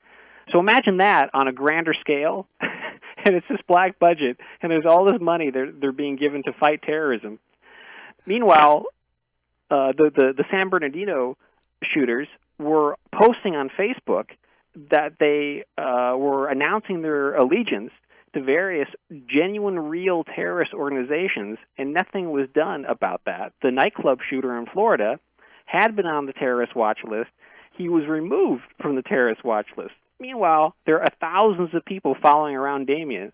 So imagine that on a grander scale, and it's this black budget, and there's all this money they're being given to fight terrorism. Meanwhile, the San Bernardino shooters were posting on Facebook that they were announcing their allegiance to various genuine, real terrorist organizations, and nothing was done about that. The nightclub shooter in Florida had been on the terrorist watch list. He was removed from the terrorist watch list. Meanwhile, there are thousands of people following around Damien,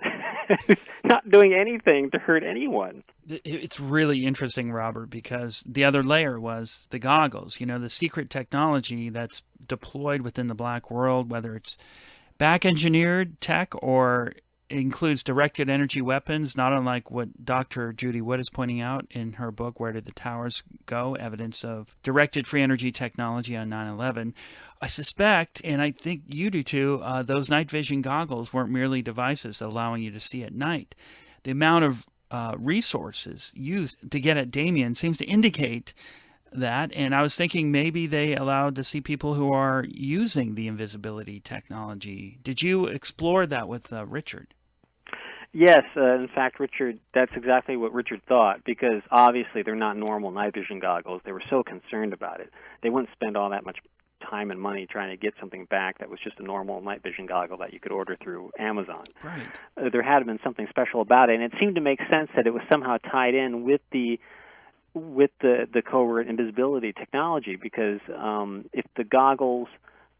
not doing anything to hurt anyone. It's really interesting, Robert, because the other layer was the goggles, the secret technology that's deployed within the black world, whether it's back-engineered tech or includes directed energy weapons, not unlike what Dr. Judy Wood is pointing out in her book, Where Did the Towers Go? Evidence of Directed Free Energy Technology on 9/11. I suspect, and I think you do too, those night vision goggles weren't merely devices allowing you to see at night. The amount of resources used to get at Damien seems to indicate that, and I was thinking maybe they allowed to see people who are using the invisibility technology. Did you explore that with Richard? Yes, in fact, Richard, that's exactly what Richard thought, because obviously they're not normal night vision goggles. They were so concerned about it. They wouldn't spend all that much time and money trying to get something back that was just a normal night vision goggle that you could order through Amazon. Right. There had been something special about it, and it seemed to make sense that it was somehow tied in with the covert invisibility technology, because if the goggles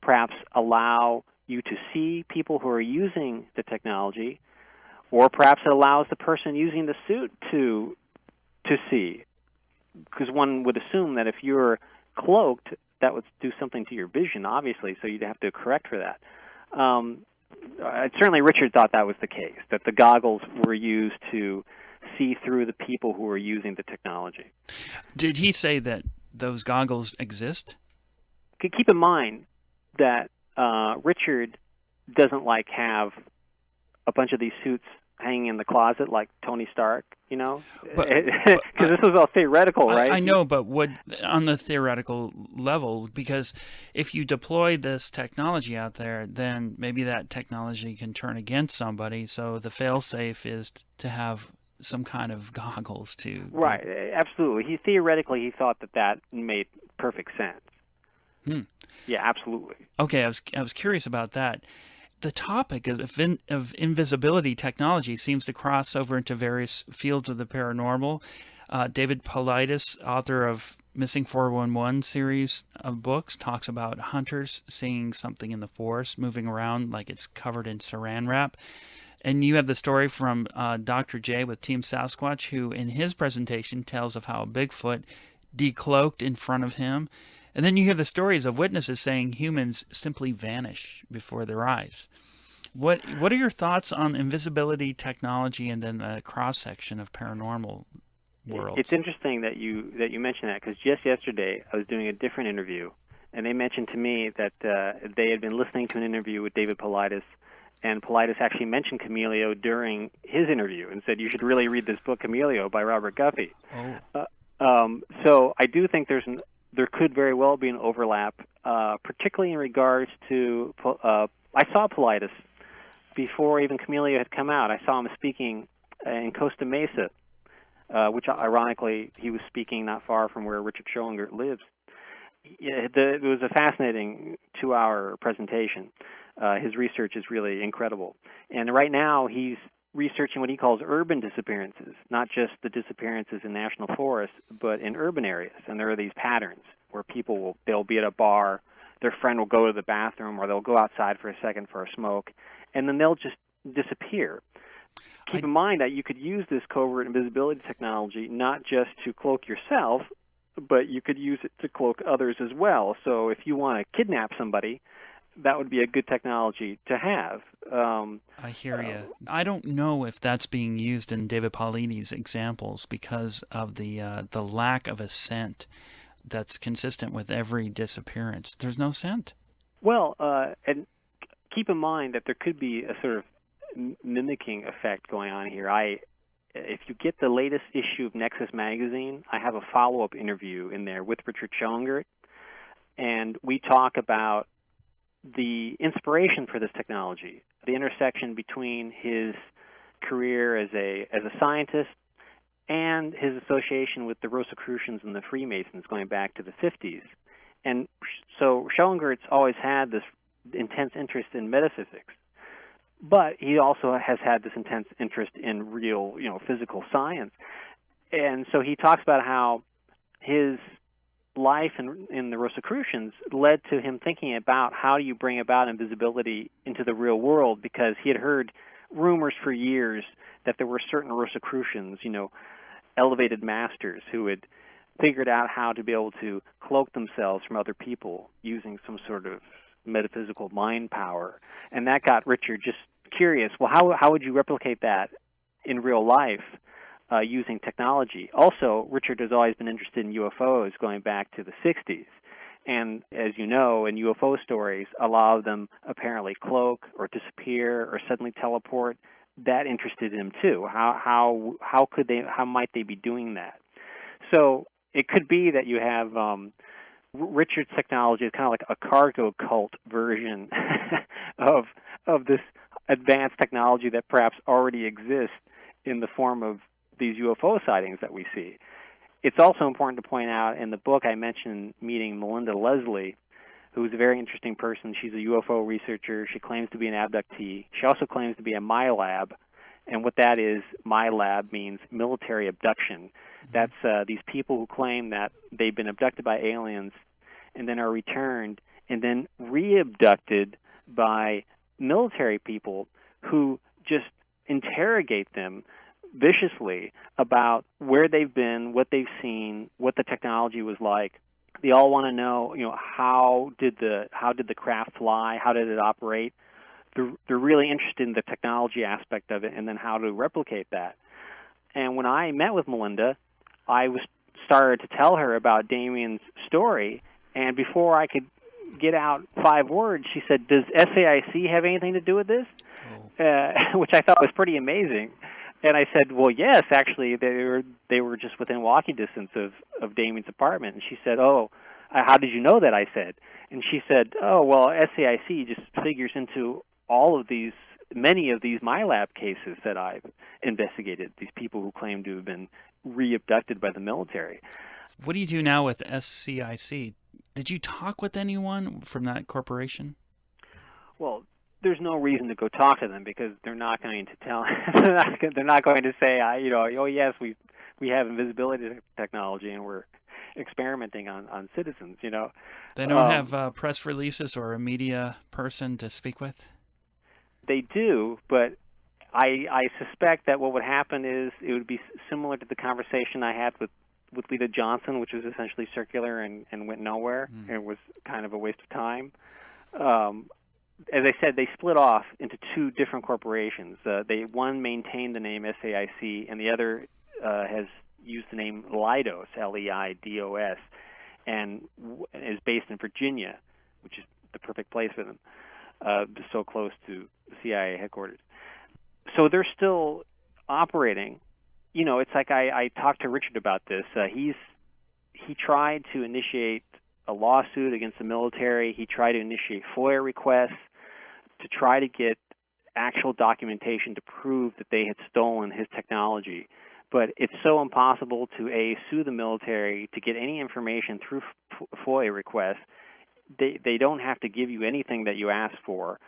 perhaps allow you to see people who are using the technology, or perhaps it allows the person using the suit to see, because one would assume that if you're cloaked, that would do something to your vision, obviously, so you'd have to correct for that. Certainly Richard thought that was the case, that the goggles were used to see through the people who were using the technology. Did he say that those goggles exist? Keep in mind that Richard doesn't have a bunch of these suits hanging in the closet like Tony Stark, because this was all theoretical, right? I know, but on the theoretical level, because if you deploy this technology out there, then maybe that technology can turn against somebody. So the fail-safe is to have some kind of goggles to... Right, absolutely. He thought that made perfect sense. Yeah, absolutely. Okay, I was curious about that. The topic of invisibility technology seems to cross over into various fields of the paranormal. David Paulides, author of Missing 411 series of books, talks about hunters seeing something in the forest moving around like it's covered in saran wrap. And you have the story from Dr. J with Team Sasquatch, who in his presentation tells of how Bigfoot decloaked in front of him. And then you hear the stories of witnesses saying humans simply vanish before their eyes. What are your thoughts on invisibility technology and then the cross-section of paranormal worlds? It's interesting that you mentioned that, because just yesterday I was doing a different interview, and they mentioned to me that they had been listening to an interview with David Paulides, and Paulides actually mentioned Camelio during his interview and said, you should really read this book, Camelio, by Robert Guffey. So I do think there could very well be an overlap, particularly in regards to, I saw Paulides before even Camelio had come out. I saw him speaking in Costa Mesa, which ironically he was speaking not far from where Richard Schoengert lives. It was a fascinating 2-hour presentation. His research is really incredible. And right now he's researching what he calls urban disappearances, not just the disappearances in national forests, but in urban areas. And there are these patterns where they'll be at a bar, their friend will go to the bathroom, or they'll go outside for a second for a smoke, and then they'll just disappear. Keep in mind that you could use this covert invisibility technology not just to cloak yourself, but you could use it to cloak others as well. So if you want to kidnap somebody, that would be a good technology to have. I hear you. I don't know if that's being used in David Paulides' examples because of the lack of a scent that's consistent with every disappearance. There's no scent. Well, and keep in mind that there could be a sort of mimicking effect going on here. If you get the latest issue of Nexus magazine, I have a follow-up interview in there with Richard Schoengert, and we talk about the inspiration for this technology, the intersection between his career as a scientist and his association with the Rosicrucians and the Freemasons going back to the 50s. And so Schoengert's always had this intense interest in metaphysics, but he also has had this intense interest in real, physical science. And so he talks about how his life in the Rosicrucians led to him thinking about how do you bring about invisibility into the real world, because he had heard rumors for years that there were certain Rosicrucians, elevated masters who had figured out how to be able to cloak themselves from other people using some sort of metaphysical mind power. And that got Richard just curious. Well, how would you replicate that in real life using technology? Also, Richard has always been interested in UFOs going back to the 60s. And as you know, in UFO stories, a lot of them apparently cloak or disappear or suddenly teleport. That interested him too. How might they be doing that? So it could be that you have Richard's technology is kind of like a cargo cult version of this advanced technology that perhaps already exists in the form of these UFO sightings that we see. It's also important to point out in the book I mentioned meeting Melinda Leslie, who is a very interesting person. She's a UFO researcher. She claims to be an abductee. She also claims to be a MILAB, and what that is, MILAB means military abduction. That's these people who claim that they've been abducted by aliens and then are returned and then re-abducted by military people who just interrogate them viciously about where they've been, what they've seen, what the technology was like. They all want to know, how did the craft fly, how did it operate. They're really interested in the technology aspect of it and then how to replicate that. And when I met with Melinda, I started to tell her about Damien's story, and before I could get out 5 words, she said, "Does SAIC have anything to do with this?" Which I thought was pretty amazing. And I said, "Well, yes, actually, they were just within walking distance of Damien's apartment." And she said, "Oh, how did you know that?" I said, and she said, "Oh, well, SAIC just figures into many of these MILAB cases that I've investigated. These people who claim to have been re-abducted by the military." What do you do now with SCIC? Did you talk with anyone from that corporation? Well, there's no reason to go talk to them because they're not going to tell. They're not going to say, "Oh yes, we have invisibility technology and we're experimenting on citizens." They don't have press releases or a media person to speak with. They do, but I suspect that what would happen is it would be similar to the conversation I had with Lita Johnson, which was essentially circular and went nowhere, and it was kind of a waste of time. As I said, they split off into 2 different corporations. One maintained the name SAIC, and the other has used the name Leidos, Leidos, and is based in Virginia, which is the perfect place for them, so close to the CIA headquarters. So they're still operating. It's like I talked to Richard about this. He tried to initiate a lawsuit against the military. He tried to initiate FOIA requests to try to get actual documentation to prove that they had stolen his technology. But it's so impossible to sue the military to get any information through FOIA requests. They don't have to give you anything that you ask for.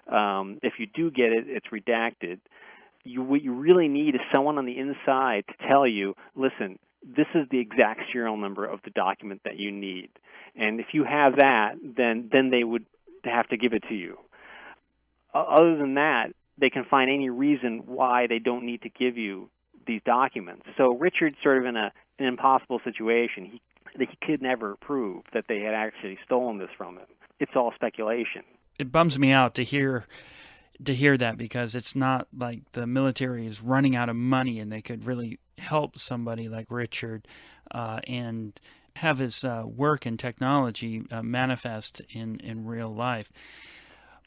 If you do get it, it's redacted. What you really need is someone on the inside to tell you, listen, this is the exact serial number of the document that you need. And if you have that, then they would have to give it to you. Other than that, they can find any reason why they don't need to give you these documents. So Richard's sort of in an impossible situation. He could never prove that they had actually stolen this from him. It's all speculation. It bums me out to hear that, because it's not like the military is running out of money and they could really help somebody like Richard and have his work and technology manifest in real life.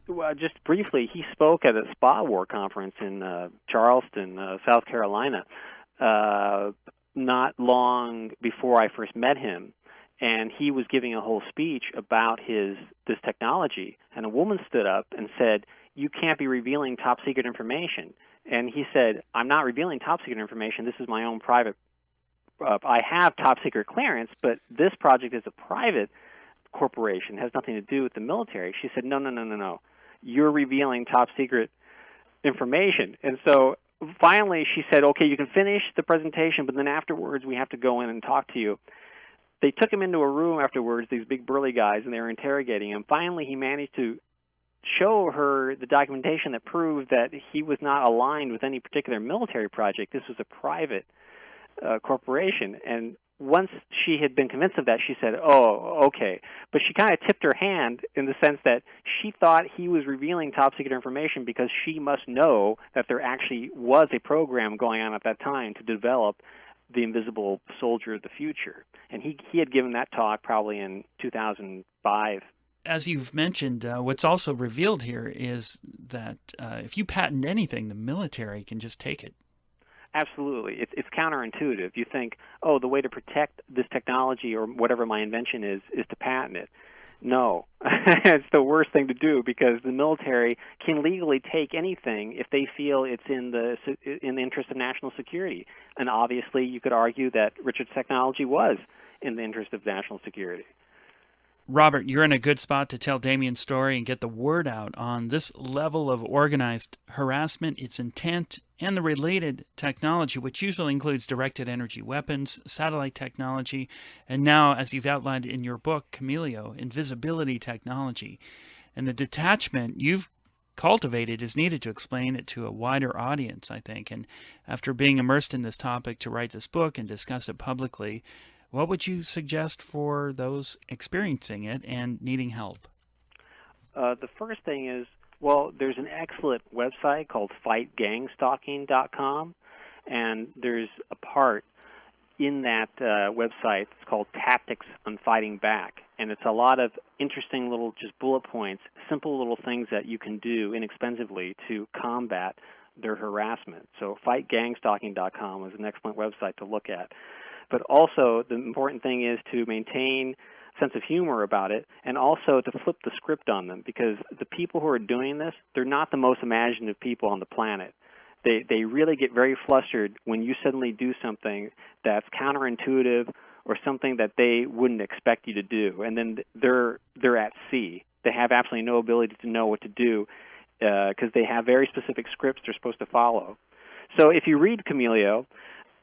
Well, just briefly, he spoke at a Spa War conference in Charleston, South Carolina, not long before I first met him. And he was giving a whole speech about this technology. And a woman stood up and said, "You can't be revealing top secret information." And he said, "I'm not revealing top secret information. This is my own private. I have top secret clearance, but this project is a private corporation. It has nothing to do with the military." She said, No. You're revealing top secret information." And so finally she said, "Okay, you can finish the presentation, but then afterwards we have to go in and talk to you." They took him into a room afterwards, these big burly guys, and they were interrogating him. Finally, he managed to show her the documentation that proved that he was not aligned with any particular military project. This was a private corporation. And once she had been convinced of that, she said, "Oh, okay." But she kind of tipped her hand in the sense that she thought he was revealing top secret information because she must know that there actually was a program going on at that time to develop the invisible soldier of the future. And he had given that talk probably in 2005. As you've mentioned, what's also revealed here is that if you patent anything, the military can just take it. Absolutely. It's counterintuitive. You think, oh, the way to protect this technology or whatever my invention is to patent it. No, it's the worst thing to do because the military can legally take anything if they feel it's in the interest of national security. And obviously, you could argue that Richard's technology was in the interest of national security. Robert, you're in a good spot to tell Damien's story and get the word out on this level of organized harassment, its intent, and the related technology, which usually includes directed energy weapons, satellite technology, and now, as you've outlined in your book, Camilio, invisibility technology. And the detachment you've cultivated is needed to explain it to a wider audience, I think. And after being immersed in this topic to write this book and discuss it publicly, what would you suggest for those experiencing it and needing help? The first thing is, well, there's an excellent website called fightgangstalking.com, and there's a part in that website that's called Tactics on Fighting Back, and it's a lot of interesting little just bullet points, simple little things that you can do inexpensively to combat their harassment. So fightgangstalking.com is an excellent website to look at. But also, the important thing is to maintain a sense of humor about it and also to flip the script on them because the people who are doing this, they're not the most imaginative people on the planet. They really get very flustered when you suddenly do something that's counterintuitive or something that they wouldn't expect you to do. And then they're at sea. They have absolutely no ability to know what to do because they have very specific scripts they're supposed to follow. So if you read Camilio,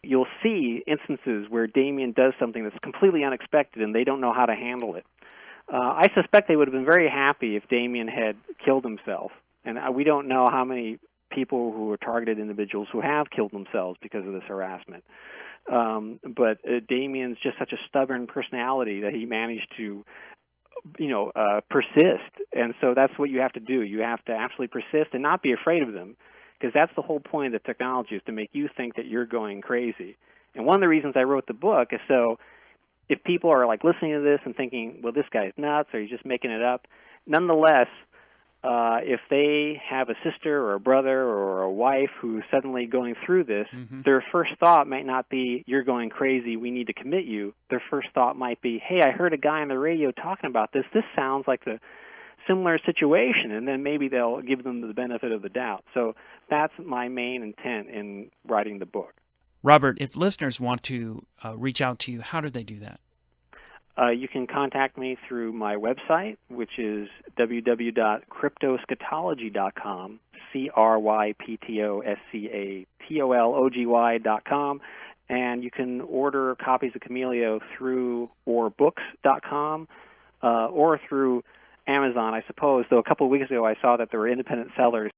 you'll see instances where Damien does something that's completely unexpected and they don't know how to handle it. I suspect they would have been very happy if Damien had killed himself. And we don't know how many people who are targeted individuals who have killed themselves because of this harassment. But Damien's just such a stubborn personality that he managed to, persist. And so that's what you have to do. You have to actually persist and not be afraid of them. Because that's the whole point of the technology is to make you think that you're going crazy. And one of the reasons I wrote the book is so if people are like listening to this and thinking, well, this guy's nuts or he's just making it up, nonetheless, if they have a sister or a brother or a wife who's suddenly going through this, their first thought might not be, you're going crazy, we need to commit you. Their first thought might be, hey, I heard a guy on the radio talking about this. This sounds like the similar situation, and then maybe they'll give them the benefit of the doubt. So that's my main intent in writing the book. Robert, if listeners want to reach out to you, how do they do that? You can contact me through my website, which is www.cryptoscatology.com, CRYPTOSCATOLOGY.com, and you can order copies of Camilio through orbooks.com or through Amazon, I suppose, though a couple of weeks ago I saw that there were independent sellers